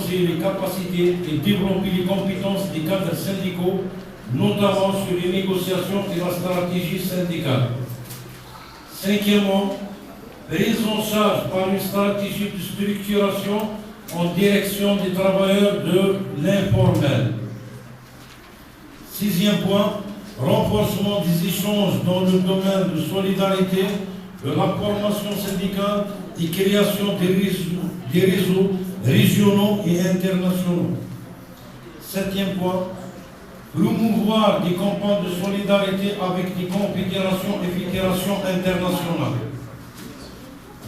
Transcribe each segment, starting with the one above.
renforcer les capacités et développer les compétences des cadres syndicaux, notamment sur les négociations et la stratégie syndicale. Cinquièmement, prise en charge par une stratégie de structuration en direction des travailleurs de l'informel. Sixième point, renforcement des échanges dans le domaine de solidarité, de la formation syndicale et création des réseaux régionaux et internationaux. Septième point, promouvoir des campagnes de solidarité avec des confédérations et fédérations internationales.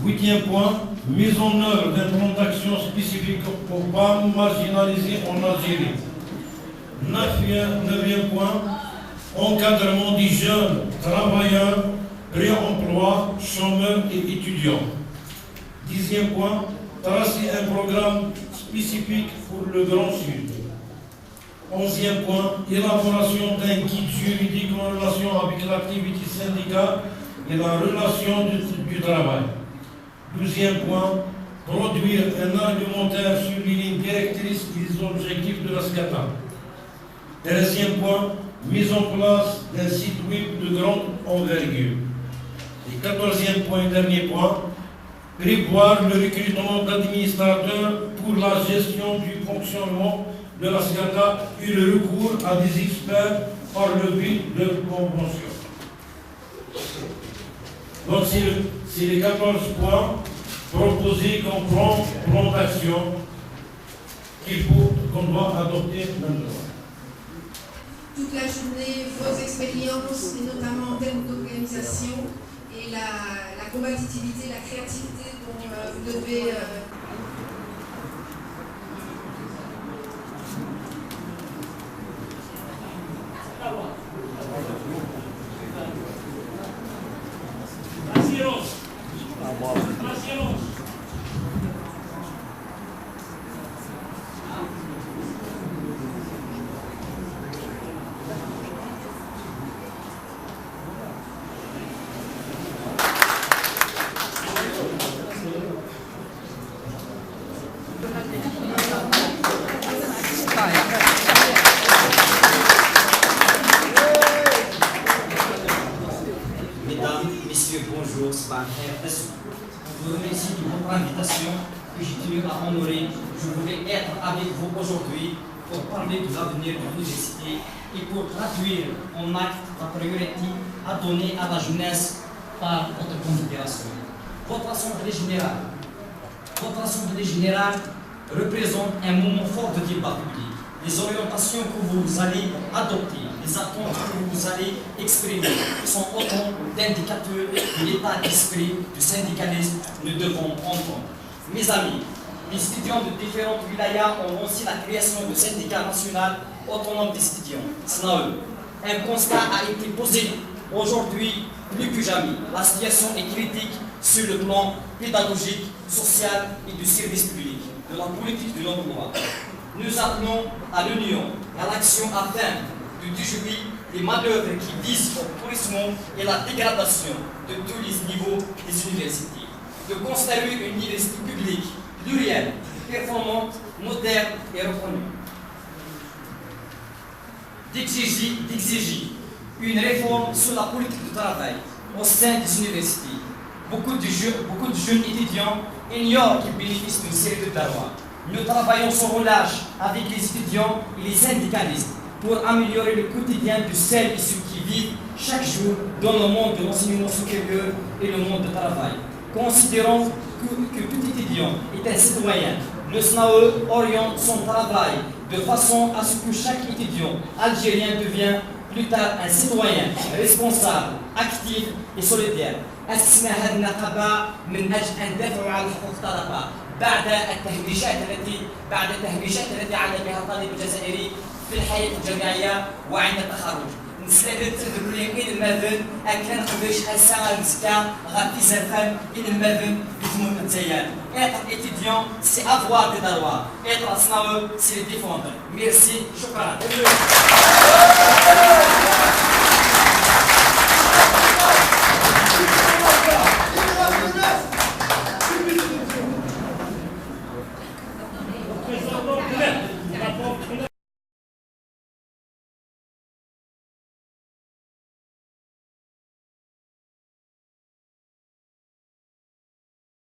Huitième point, mise en œuvre d'un plan d'action spécifique pour femmes marginalisées en Algérie. Neuvième point, encadrement des jeunes travailleurs, pré-emploi, chômeurs et étudiants. Dixième point, tracer un programme spécifique pour le Grand Sud. Onzième point, élaboration d'un guide juridique en relation avec l'activité syndicale et la relation du travail. Douzième point, produire un argumentaire sur les lignes directrices et les objectifs de la SCATA. 13e point, mise en place d'un site web de grande envergure. Et 14e point, dernier point, prévoir le recrutement d'administrateurs pour la gestion du fonctionnement de la SCATA et le recours à des experts par le biais de conventions. Donc c'est les 14 points proposés comme plan d'action qu'on doit adopter maintenant. Toute la journée, vos expériences, et notamment en termes d'organisation, et la combativité, la créativité dont vous devez... Mesdames, Messieurs, bonjour, c'est je vous remercie de votre invitation que j'ai tenu à honorer. Je voulais être avec vous aujourd'hui pour parler de l'avenir de l'université et pour traduire en acte la priorité à donner à la jeunesse par votre confédération. Votre assemblée générale représente un moment fort de débat public. Les orientations que vous allez adopter, les attentes que vous allez exprimer sont autant d'indicateurs de l'état d'esprit du syndicalisme que nous devons entendre. Mes amis, les étudiants de différentes wilayas ont lancé la création de syndicats national autonome d'étudiants, SNAE. Un constat a été posé aujourd'hui plus que jamais. La situation est critique sur le plan pédagogique, social et du service public, de la politique de l'emploi. Nous appelons à l'union et à l'action afin de déjouer les manœuvres qui visent au pourrissement et la dégradation de tous les niveaux des universités, de construire une université publique, plurielle, performante, moderne et reconnue, d'exiger une réforme sur la politique du travail au sein des universités. Beaucoup de jeunes étudiants ignorent qu'ils bénéficient d'une série de droits. Nous travaillons sans relâche avec les étudiants et les syndicalistes pour améliorer le quotidien de celles et ceux qui vivent chaque jour dans le monde de l'enseignement supérieur et le monde du travail. Considérons que tout étudiant est un citoyen. Le SNAE oriente son travail de façon à ce que chaque étudiant algérien devienne plus tard un citoyen responsable, actif et solidaire. أسسنا هذه النقابة من أجل أن ندافع عن حقوق الطلبة بعد التهميشات التي عانى بها الطالب الجزائري في الحياة الجامعية وعند التخرج. نستعد تدرك إلى الماذن أكن قبل شحال ساعة مسكا غادي زفان إلى الماذن بثمون التيار. Être étudiant, c'est avoir des droits. Être SNAE, c'est les défendre. Merci, شكرا.